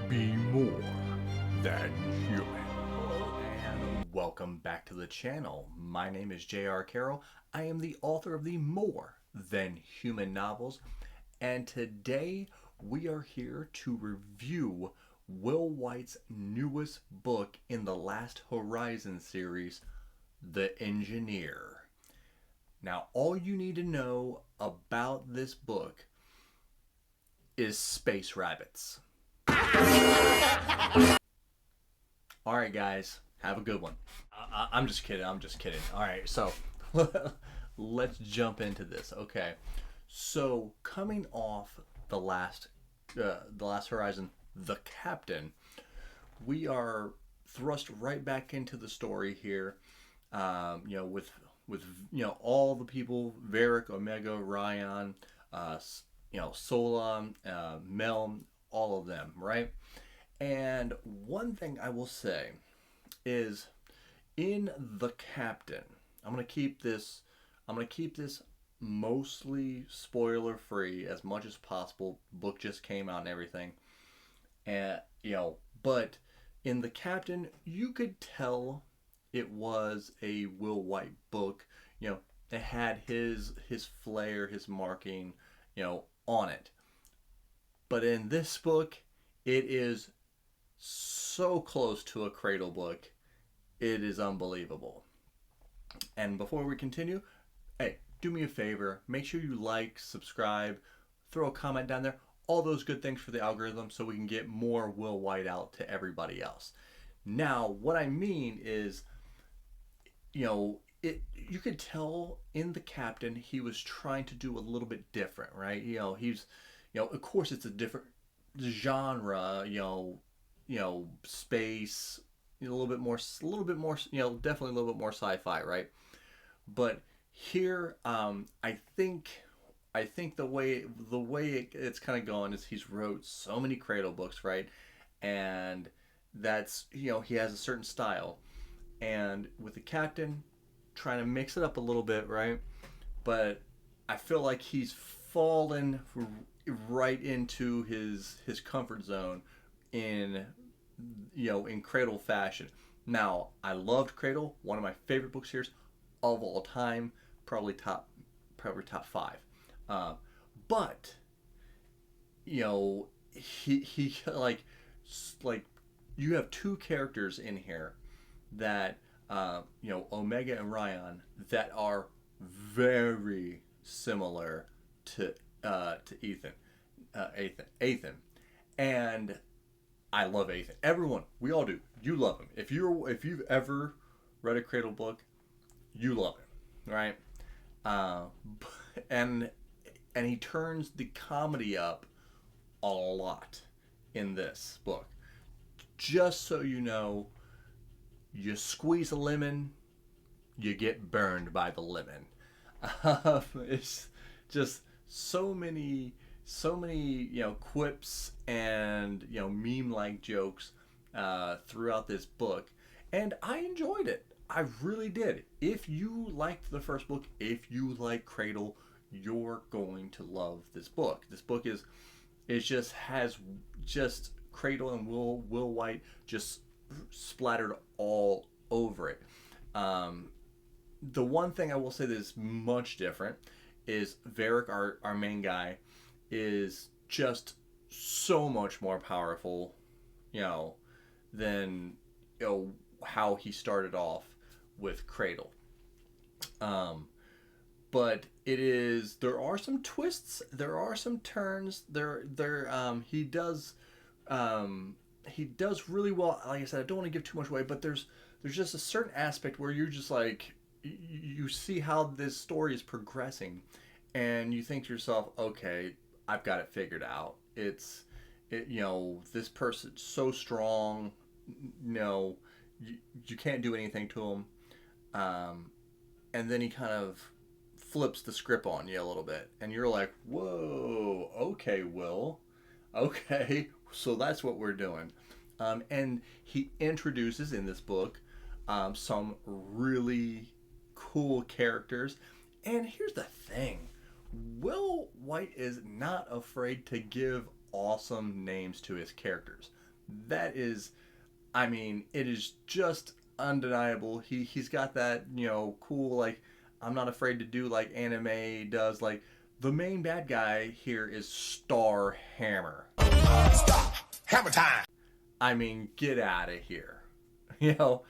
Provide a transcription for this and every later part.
Be more than human. And welcome back to the channel. My name is J.R. Carroll. I am the author of the More Than Human novels, and today we are here to review Will Wight's newest book in the Last Horizon series, The Engineer. Now, all you need to know about this book is space rabbits. Alright, guys, have a good one. I'm just kidding. Alright, so let's jump into this. Okay, so coming off the last Horizon, The Captain, we are thrust right back into the story here. With all the people, Varric, Omega, Ryan, Solon, Mel, all of them, right? And one thing I will say is, in The Captain, I'm gonna keep this mostly spoiler free as much as possible. Book just came out and everything, and but in The Captain, you could tell it was a Will Wight book. It had his flair, his marking, on it. But in this book, it is so close to a Cradle book. It is unbelievable. And before we continue, hey, do me a favor. Make sure you like, subscribe, throw a comment down there. All those good things for the algorithm so we can get more Will Wight out to everybody else. Now, what I mean is, you could tell in The Captain he was trying to do a little bit different, right? Of course it's a different genre, space, a little bit more, definitely a little bit more sci-fi, right? But here, I think the way it's kind of going is he's wrote so many Cradle books, right? And that's he has a certain style, and with The Captain, trying to mix it up a little bit, right? But I feel like he's fallen right into his comfort zone in Cradle fashion. Now, I loved Cradle, one of my favorite book series of all time, probably top five. But he like you have two characters in here that Omega and Ryan, that are very similar to Ethan, and I love Ethan. Everyone, we all do. You love him. If you've ever read a Cradle book, you love him, right? And he turns the comedy up a lot in this book. Just so you know, you squeeze a lemon, you get burned by the lemon. It's just so many quips and meme-like jokes throughout this book, and I enjoyed it. I really did. If you liked the first book, if you like Cradle, you're going to love this book. This book has Cradle and Will Wight just splattered all over it. The one thing I will say that is much different is Varric, our main guy, is just so much more powerful, than how he started off with Cradle. But there are some twists, there are some turns. He does really well. Like I said, I don't want to give too much away, but there's just a certain aspect where you're just like, you see how this story is progressing, and you think to yourself, okay, I've got it figured out. This person's so strong, you can't do anything to him. And then he kind of flips the script on you a little bit, and you're like, whoa, okay, Will, okay, so that's what we're doing. And he introduces in this book some really cool characters. And here's the thing, Will Wight is not afraid to give awesome names to his characters. that is, I mean, it is just undeniable. He's got that, you know, cool, like, I'm not afraid to do like anime does. Like, the main bad guy here is Star Hammer. Stop! Hammer time! I mean, get out of here. You know?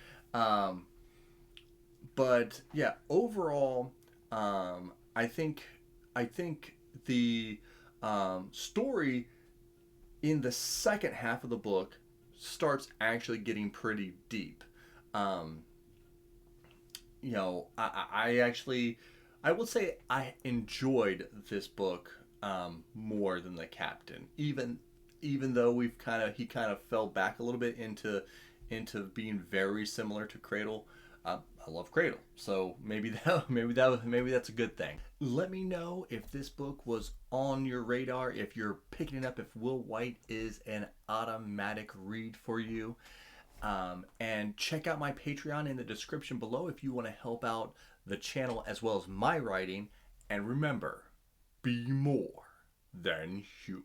But yeah, overall, I think the story in the second half of the book starts actually getting pretty deep. Um, you know, I actually, I will say I enjoyed this book more than the Captain, even though he kind of fell back a little bit into being very similar to Cradle. I love Cradle, so maybe that's a good thing. Let me know if this book was on your radar, if you're picking it up, if Will Wight is an automatic read for you. And check out my Patreon in the description below if you want to help out the channel as well as my writing. And remember, be more than human.